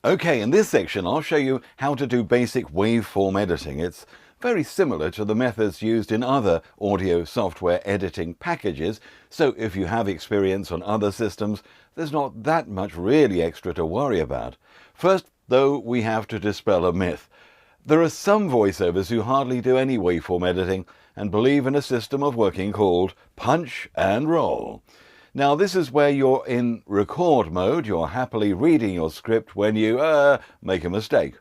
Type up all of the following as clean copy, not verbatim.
Okay, in this section I'll show you how to do basic waveform editing. It's very similar to the methods used in other audio software editing packages, so if you have experience on other systems, there's not that much really extra to worry about. First, though, we have to dispel a myth. There are some voiceovers who hardly do any waveform editing and believe in a system of working called punch and roll. Now, this is where you're in record mode, you're happily reading your script when you make a mistake.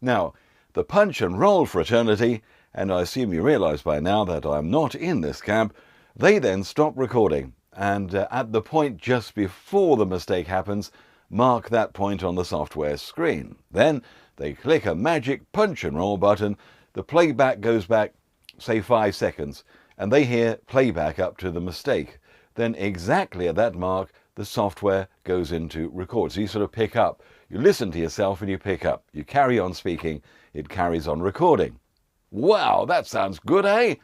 Now, the punch and roll fraternity, and I assume you realize by now that I'm not in this camp, they then stop recording, and at the point just before the mistake happens, mark that point on the software screen. Then they click a magic punch and roll button, the playback goes back, say 5 seconds, and they hear playback up to the mistake. Then exactly at that mark, the software goes into record. So you sort of pick up. You listen to yourself and you pick up. You carry on speaking. It carries on recording. Wow, that sounds good, eh?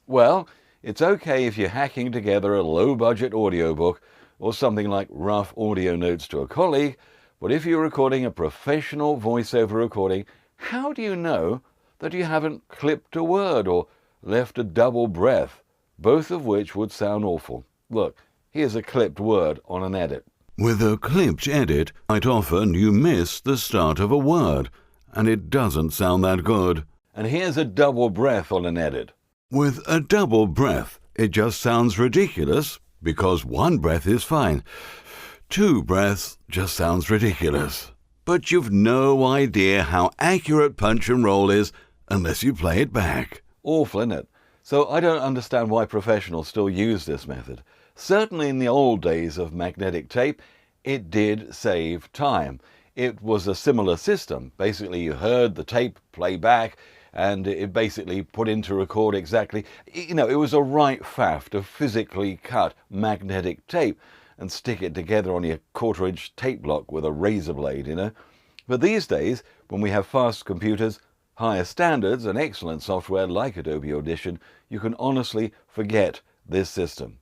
Well, it's okay if you're hacking together a low-budget audiobook or something like rough audio notes to a colleague, but if you're recording a professional voiceover recording, how do you know that you haven't clipped a word or left a double breath, both of which would sound awful? Look, here's a clipped word on an edit. With a clipped edit, quite often you miss the start of a word, and it doesn't sound that good. And here's a double breath on an edit. With a double breath, it just sounds ridiculous, because one breath is fine. 2 breaths just sounds ridiculous. But you've no idea how accurate punch and roll is unless you play it back. Awful, isn't it? So I don't understand why professionals still use this method. Certainly in the old days of magnetic tape, it did save time. It was a similar system. Basically, you heard the tape play back, and it basically put into record exactly. You know, it was a right faff to physically cut magnetic tape and stick it together on your 1/4-inch tape block with a razor blade, you know. But these days, when we have fast computers, higher standards, and excellent software like Adobe Audition, you can honestly forget this system.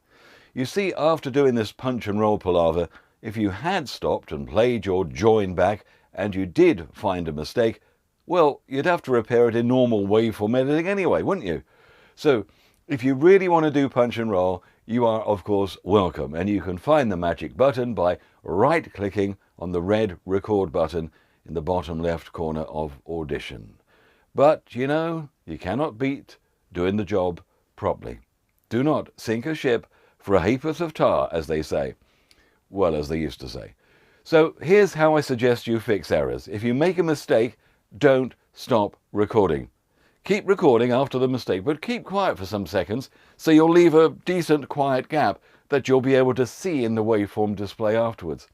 You see, after doing this punch and roll palaver, if you had stopped and played your join back and you did find a mistake, well, you'd have to repair it in normal waveform editing anyway, wouldn't you? So, if you really want to do punch and roll, you are, of course, welcome, and you can find the magic button by right-clicking on the red record button in the bottom left corner of Audition. But, you know, you cannot beat doing the job properly. Do not sink a ship for a ha'porth of tar, as they say. Well, as they used to say. So here's how I suggest you fix errors. If you make a mistake, don't stop recording. Keep recording after the mistake, but keep quiet for some seconds, so you'll leave a decent quiet gap that you'll be able to see in the waveform display afterwards.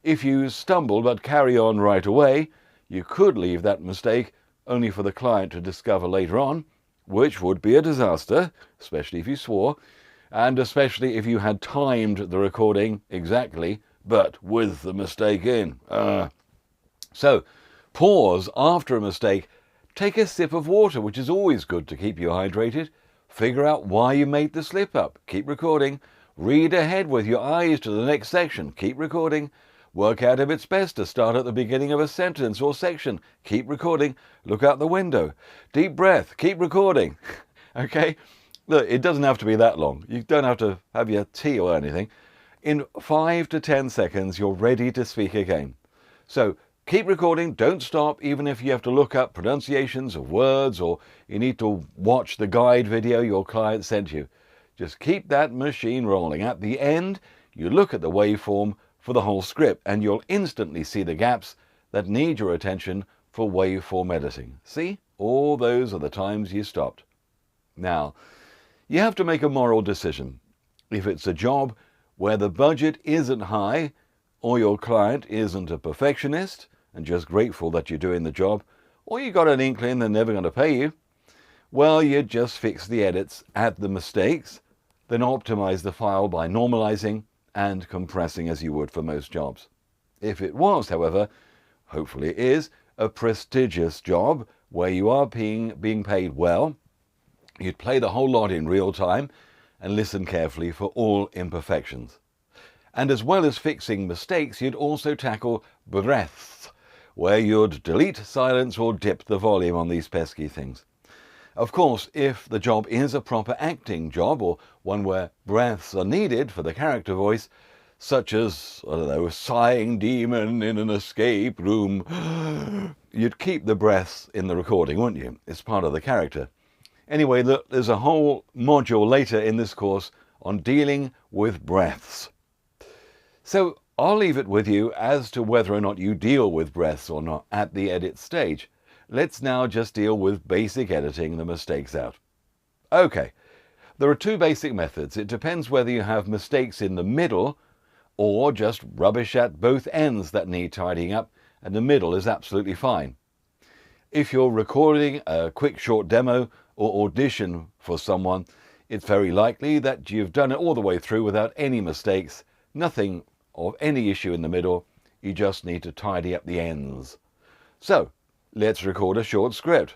If you stumble but carry on right away, you could leave that mistake only for the client to discover later on, which would be a disaster, especially if you swore, and especially if you had timed the recording exactly, but with the mistake in. So, pause after a mistake, take a sip of water, which is always good to keep you hydrated, figure out why you made the slip up, keep recording, read ahead with your eyes to the next section, keep recording, work out if it's best to start at the beginning of a sentence or section, keep recording, look out the window, deep breath, keep recording, okay? Look, it doesn't have to be that long. You don't have to have your tea or anything. In 5 to 10 seconds, you're ready to speak again. So keep recording, don't stop, even if you have to look up pronunciations of words or you need to watch the guide video your client sent you. Just keep that machine rolling. At the end, you look at the waveform for the whole script and you'll instantly see the gaps that need your attention for waveform editing. See? All those are the times you stopped. Now, you have to make a moral decision. If it's a job where the budget isn't high, or your client isn't a perfectionist and just grateful that you're doing the job, or you got an inkling they're never going to pay you, well, you just fix the edits, add the mistakes, then optimize the file by normalizing and compressing as you would for most jobs. If it was, however, hopefully it is, a prestigious job where you are being paid well, you'd play the whole lot in real time and listen carefully for all imperfections. And as well as fixing mistakes, you'd also tackle breaths, where you'd delete, silence or dip the volume on these pesky things. Of course, if the job is a proper acting job, or one where breaths are needed for the character voice, such as, I don't know, a sighing demon in an escape room, you'd keep the breaths in the recording, wouldn't you? It's part of the character. Anyway, look, there's a whole module later in this course on dealing with breaths. So I'll leave it with you as to whether or not you deal with breaths or not at the edit stage. Let's now just deal with basic editing the mistakes out. Okay, there are two basic methods. It depends whether you have mistakes in the middle or just rubbish at both ends that need tidying up, and the middle is absolutely fine. If you're recording a quick short demo or audition for someone, it's very likely that you've done it all the way through without any mistakes, nothing of any issue in the middle. You just need to tidy up the ends. So let's record a short script.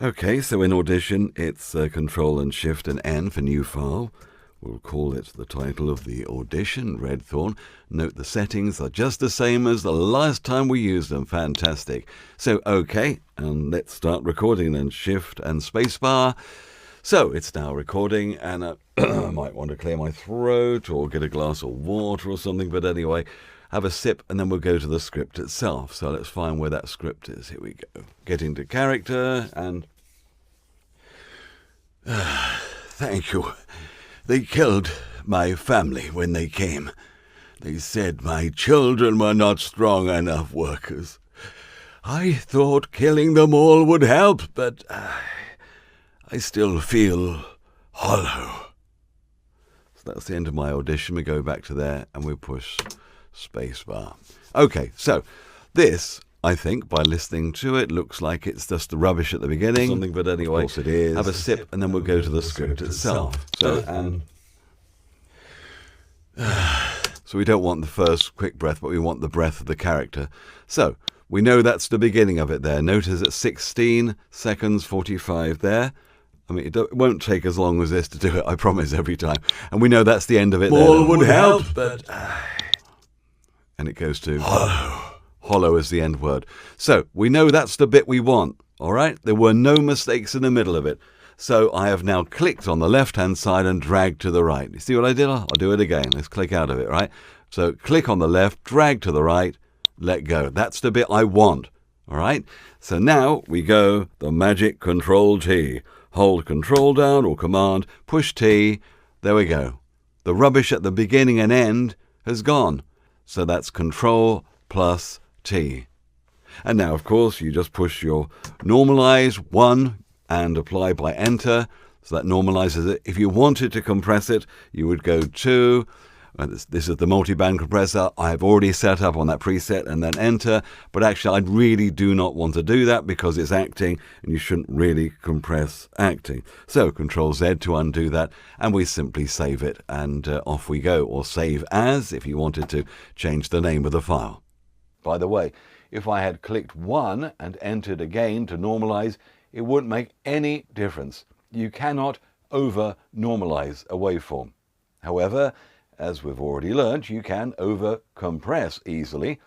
Okay, so in Audition, it's Control and Shift and N for new file. We'll call it the title of the audition, Red Thorn. Note the settings are just the same as the last time we used them. Fantastic. So, okay, and let's start recording then. Shift and spacebar. So, it's now recording, and I might want to clear my throat or get a glass of water or something, but anyway, have a sip, and then we'll go to the script itself. So let's find where that script is. Here we go. Get into character, and thank you. They killed my family when they came. They said my children were not strong enough workers. I thought killing them all would help, but I still feel hollow. So that's the end of my audition. We go back to there, and we push spacebar. Okay, so this, I think, by listening to it, looks like it's just the rubbish at the beginning. Something, but anyway, of course it is. Have a sip, and then we'll go to the script itself. So we don't want the first quick breath, but we want the breath of the character. So we know that's the beginning of it there. Notice at 16 seconds 45 there. I mean, it won't take as long as this to do it, I promise, every time. And we know that's the end of it. More would help, but and it goes to hollow. Hollow is the end word. So we know that's the bit we want, all right? There were no mistakes in the middle of it. So I have now clicked on the left-hand side and dragged to the right. You see what I did? I'll do it again. Let's click out of it, right? So click on the left, drag to the right, let go. That's the bit I want, all right? So now we go the magic Control-T. Hold Control down or Command, push T. There we go. The rubbish at the beginning and end has gone. So that's Control plus T. And now, of course, you just push your normalize 1 and apply by Enter. So that normalizes it. If you wanted to compress it, you would go 2. This is the multi-band compressor I have already set up on that preset, and then Enter. But actually, I really do not want to do that because it's acting, and you shouldn't really compress acting. So Control Z to undo that, and we simply save it, and off we go. Or save as, if you wanted to change the name of the file. by the way, if I had clicked 1 and entered again to normalize, it wouldn't make any difference. You cannot over-normalize a waveform. However, as we've already learned, you can over-compress easily.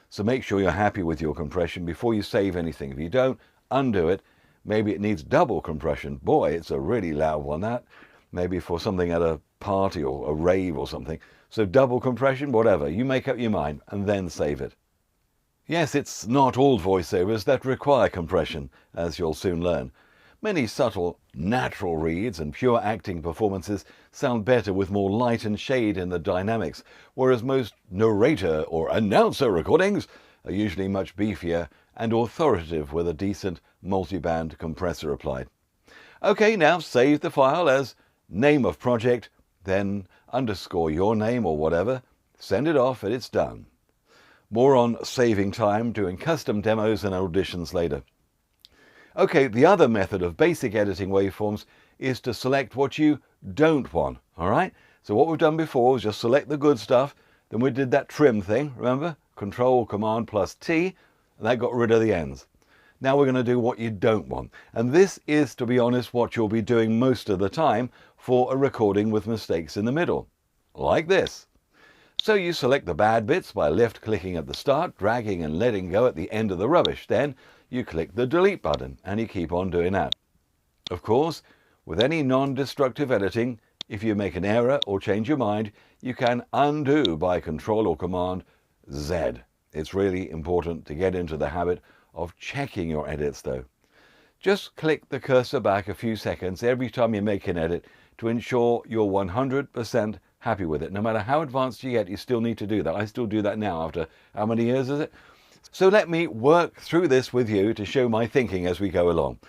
So make sure you're happy with your compression before you save anything. If you don't, undo it. Maybe it needs double compression. Boy, it's a really loud one, that. Maybe for something at a party or a rave or something. So double compression, whatever. You make up your mind and then save it. Yes, it's not all voiceovers that require compression, as you'll soon learn. Many subtle, natural reads and pure acting performances sound better with more light and shade in the dynamics, whereas most narrator or announcer recordings are usually much beefier and authoritative with a decent multiband compressor applied. Okay, now save the file as name of project, then underscore your name or whatever, send it off and it's done. More on saving time, doing custom demos and auditions later. Okay, the other method of basic editing waveforms is to select what you don't want, all right? So what we've done before was just select the good stuff, then we did that trim thing, remember? Control, Command plus T, and that got rid of the ends. Now we're going to do what you don't want. And this is, to be honest, what you'll be doing most of the time for a recording with mistakes in the middle, like this. So you select the bad bits by left-clicking at the start, dragging and letting go at the end of the rubbish. Then you click the delete button and you keep on doing that. Of course, with any non-destructive editing, if you make an error or change your mind, you can undo by Control or Command Z. It's really important to get into the habit of checking your edits though. Just click the cursor back a few seconds every time you make an edit to ensure you're 100% happy with it. No matter how advanced you get, you still need to do that. I still do that now after how many years is it? So let me work through this with you to show my thinking as we go along.